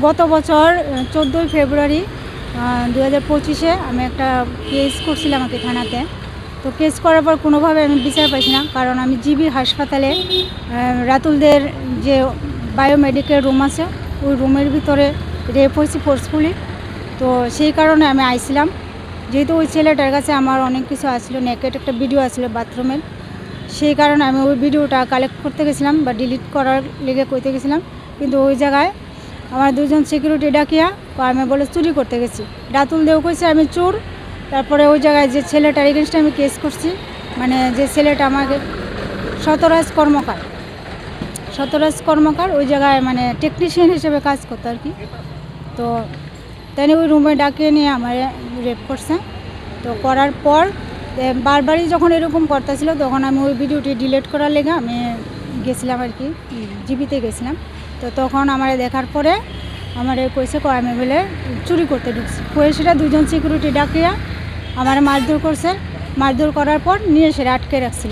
গত বছর 14 ফেব্রুয়ারি 2025-এ আমি একটা কেস করছিলাম আমাকে থানাতে। তো কেস করার পর কোনোভাবে আমি বিচার পাইছি না, কারণ আমি জিবি হাসপাতালে রাতুলদের যে বায়োমেডিকেল রুম আছে ওই রুমের ভিতরে রেপ হয়েছি ফোর্সফুলি। তো সেই কারণে আমি আইছিলাম, যেহেতু ওই ছেলেটার কাছে আমার অনেক কিছু আসছিলো, নেকেট একটা ভিডিও আসছিলো বাথরুমের, সেই কারণে আমি ওই ভিডিওটা কালেক্ট করতে গেছিলাম বা ডিলিট করার লেগে কইতে গেছিলাম। কিন্তু ওই জায়গায় আমার দুজন সিকিউরিটি ডাকিয়া আমি বলে চুরি করতে গেছি। রাতুল দেও কইছে আমি চোর। তারপরে ওই জায়গায় যে ছেলেটার এগেনস্টে আমি কেস করছি, মানে যে ছেলেটা আমাকে সতরাজ কর্মকার ওই জায়গায় মানে টেকনিশিয়ান হিসেবে কাজ করতো আর কি। তো তাই ওই রুমে ডাকিয়ে নিয়ে আমার রেপ করছে। তো করার পর বারবারই যখন এরকম করতেছিল তখন আমি ওই ভিডিওটি ডিলিট করার লেগে আমি গেছিলাম আর কি, জিবিতে গেছিলাম। তো তখন আমার দেখার পরে আমার কইছে আমি বলে চুরি করতে ঢুকছি, কয়ে সেটা দুজন সিকিউরিটি ডাকিয়া আমার মারধর করছে। মারধর করার পর নিয়ে সেটা আটকে রাখছিল।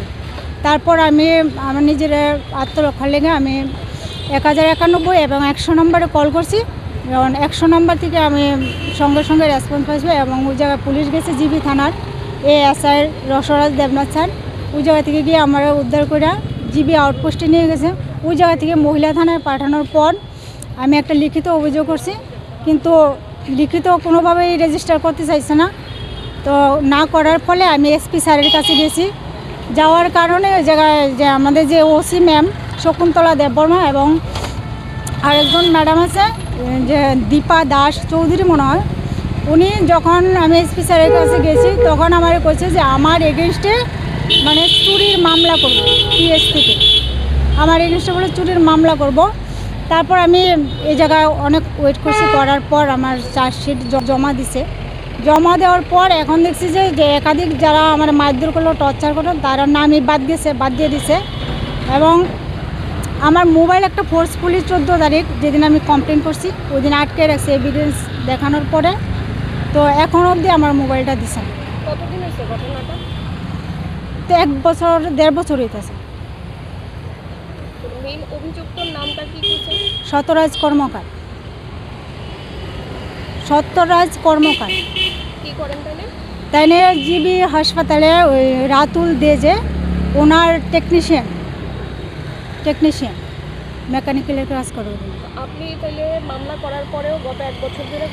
তারপর আমি আমার নিজের আত্মরক্ষার লেগে আমি 1091 এবং 100 নম্বরে কল করছি। যেমন 100 নম্বর থেকে আমি সঙ্গে সঙ্গে রেসপন্স পাইছি এবং ওই জায়গায় পুলিশ গেছে, জিবি থানার এএসআই রসরাজ দেবনাথ স্যার ওই জায়গা থেকে গিয়ে আমরা উদ্ধার করে জিবি আউটপোস্টে নিয়ে গেছে। ওই জায়গা থেকে মহিলা থানায় পাঠানোর পর আমি একটা লিখিত অভিযোগ করছি, কিন্তু লিখিত কোনোভাবেই রেজিস্টার করতে চাইছে না। তো না করার ফলে আমি এসপি স্যারের কাছে গেছি। যাওয়ার কারণে ওই জায়গায় যে আমাদের যে ওসি ম্যাম শকুন্তলা দেববর্মা এবং আরেকজন ম্যাডাম আছে যে দীপা দাস চৌধুরী মনে হয়, উনি যখন আমি এসপি স্যারের কাছে গেছি তখন আমার কইছে যে আমার এগেনস্টে মানে চুরির মামলা করব, পিএস থেকে আমার এগেনস্টে বলে চুরির মামলা করব। তারপর আমি এই জায়গায় অনেক ওয়েট করছি, করার পর আমার চার্জশিট জমা দিছে। জমা দেওয়ার পর এখন দেখছি যে একাধিক যারা আমার মারধর করলো, টর্চার করলো, তারা নামই বাদ দিয়ে দিছে। এবং আমার মোবাইল একটা ফোর্সফুলি 14 তারিখ যেদিন আমি কমপ্লেন করছি ওই দিন আটকে রাখছে এভিডেন্স দেখানোর পরে। তো এখন অবধি আমার মোবাইলটা দিছে না। কতদিন হয়েছে ঘটনাটা? তো 1 বছর 1.5 বছর হইতেছে। মেইন অভিযুক্তর নামটা কি কইছে? সত্যরাজ কর্মকার। কি করেন তাহলে? তাইলে জিবি হাসপাতালে ওই রাতুল দে যে ওনার টেকনিশিয়ান মেকানিক্যালের কাজ করে। আপনি তাহলে মামলা করার পরেও গত 1 বছর ধরে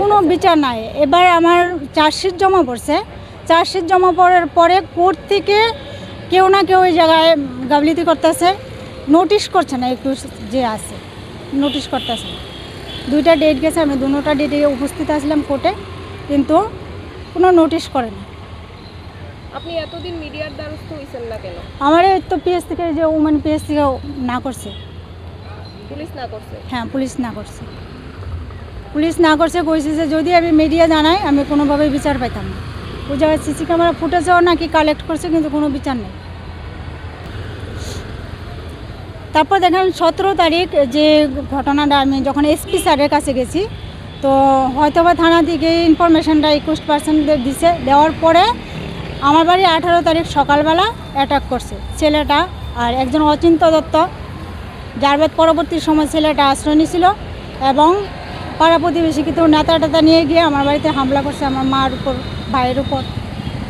কোনো বিচার নাই। এবার আমার চার্জশিট জমা পড়ছে। চার্জশিট জমা পড়ার পরে কোর্ট থেকে কেউ না কেউ ওই জায়গায় গাফিলতি করতেছে, নোটিশ করছে না। একটু যে আছে নোটিশ করতেছে। 2টা ডেট গেছে, আমি 2টা ডেটে উপস্থিত আসলাম কোর্টে, কিন্তু কোনো নোটিশ করে না। আপনি এতদিন মিডিয়ার দ্বারস্থ হইছেন না কেন? আমার তো পিএস থেকে যে উমেন পিএস থেকে না করছে। পুলিশ না করছে? হ্যাঁ, পুলিশ না করছে কইছে যে যদি আমি মিডিয়া জানাই আমি কোনোভাবে বিচার পাইতাম না। ওই জায়গায় সিসি ক্যামেরা ফুটেজও নাকি কালেক্ট করছে, কিন্তু কোনো বিচার নেই। তারপর দেখেন 17 তারিখ যে ঘটনাটা আমি যখন এসপি স্যারের কাছে গেছি, তো হয়তোবা থানা থেকে ইনফরমেশনটা 21% দিছে। দেওয়ার পরে আমার বাড়ি 18 তারিখ সকালবেলা অ্যাটাক করছে ছেলেটা আর একজন অচিন্ত দত্ত, যার পরবর্তী সময় ছেলেটা আশ্রয় নিয়েছিল এবং পাড়া প্রতিবেশী কিন্তু নেতা নিয়ে গিয়ে আমার বাড়িতে হামলা করছে, আমার মার উপর, ভাইয়ের উপর।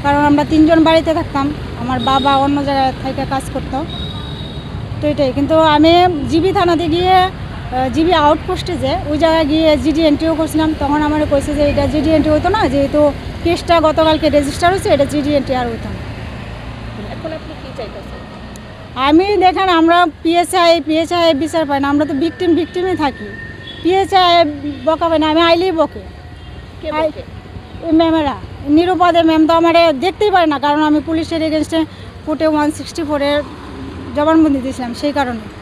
কারণ আমরা 3 জন বাড়িতে থাকতাম, আমার বাবা অন্য জায়গায় থেকে কাজ করতো। তো এটাই, কিন্তু আমি জিবি থানাতে গিয়ে জিবি আউটপোস্টে যে ওই জায়গায় গিয়ে জিডি এন্ট্রিও করছিলাম। তখন আমার কইছে যে এটা জিডি এন্ট্রি হতো না, যেহেতু কেসটা গতকালকে রেজিস্টার হয়েছে, এটা জিডি এন্ট্রি আর হতো না। এখন আপনি কি চাইতেছেন? আমি দেখেন আমরা পিএসআই বিচার পাই না, আমরা তো ভিকটিমই থাকি। পিএসআই বকা পাই না, আমি আইলেই বকে। ম্যামেরা নিরুপদে ম্যাম তো আমার দেখতেই পারে না, কারণ আমি পুলিশের এগেনস্টে কোর্টে 164-এর জবানবন্দি দিয়েছিলাম সেই কারণে।